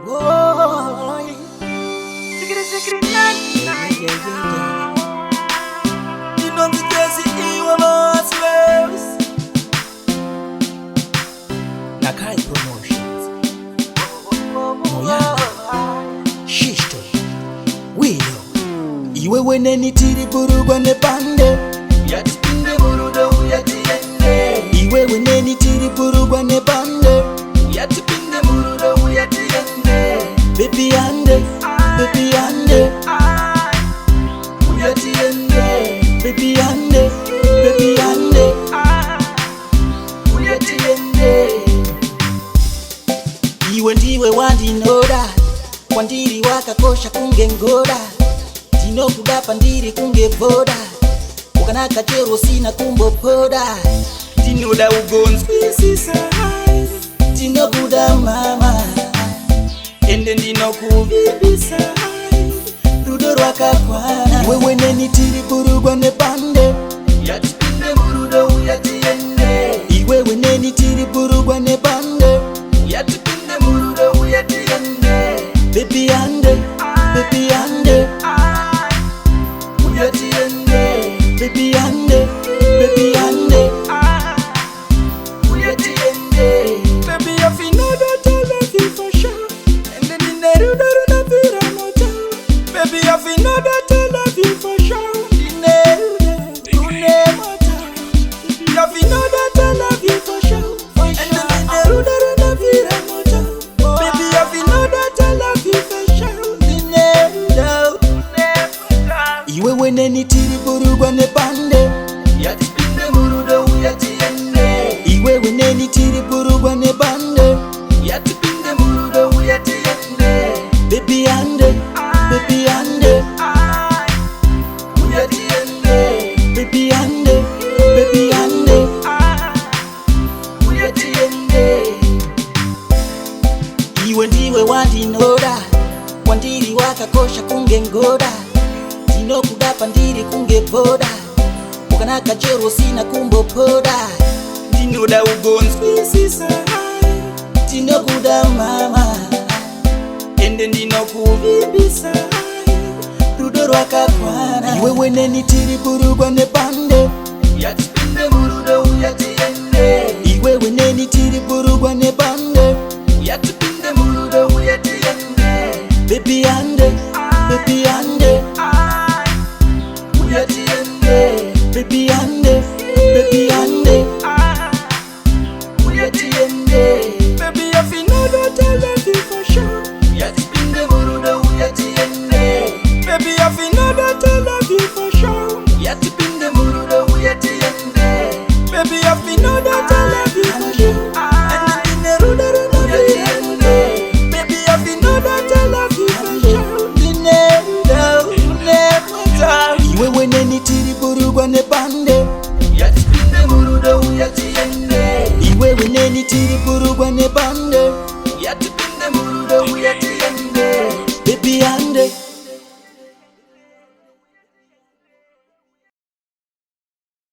Whoa, you know the Jesse Iwa Maswells Nakai Promotions Moya Shishto Wilo Iwe weneni tiri burugwa ne bande Yatipinde burudo uyatiende Iwe weneni tiri burugwa ne bande Yatipinde burudo uyatiende Baby ande, baby ande uyatiende Baby ande, baby ande uyatiende Iwe ndiwe wandinoda Kwandiri wakakosha kunge ngoda Tino kudapa ndiri kunge voda Ukanaka chero sina kumbo poda Tinoda ugonzwi sisai Tino kuda mama Ende ndino kuvibisa Rudo rwaka kwana Iwe weneni tiri burugwa ne bande Yatipinde burudo uyatiende Iwe weneni tiri burugwa ne bande Yatipinde burudo uyatiende Baby ande, baby ande uyatiende Baby ande, baby ande uyatiende Baby if you know that I love you for sure And then in the rudo na vira moja Baby if you know that I love you for sure In the rudo moja If you know that I love you for sure And then in the rudo na vira moja Baby if you know that I love you for sure In the rudo Iwe weneni tiri burugwa ne bande Yatipinde burudo uyatiende Iwe weneni tiri burugwa ne bande Yatipinde burudo uyatiende Baby ande, baby ande uyatiende Baby ande, baby ande uyatiende Iwe ndiwe wandinoda Wandiri wakakosha kunge ngoda Tino kudapa ndiri kunge voda Ukanaka chero sina kumbo poda Tinoda ugonzwi sisai Tino kuda mama Ende ndino kuvibisa Rudo rwaka kwana Iwe weneni tiri burugwa ne bande Yatipinde burudo uyatiende Iwe weneni tiri burugwa ne bande Yatipinde burudo uyatiende Baby ande, baby ande uyatiende Baby ande, baby ande uyatiende Baby if you know that I love you for sure Yatipinde burudo uyatiende Baby if you know that I love you for sure Yatipinde burudo uyatiende Baby if you know that I love you for sure And in the rudo uyatiende Baby if you know that I love you for sure In the rudo Iwe weneni tiri burugwa ne bande Yatipinde burudo uyatiende Iwe weneni tiri burugwa ne bande Yatipinde burudo uyatiende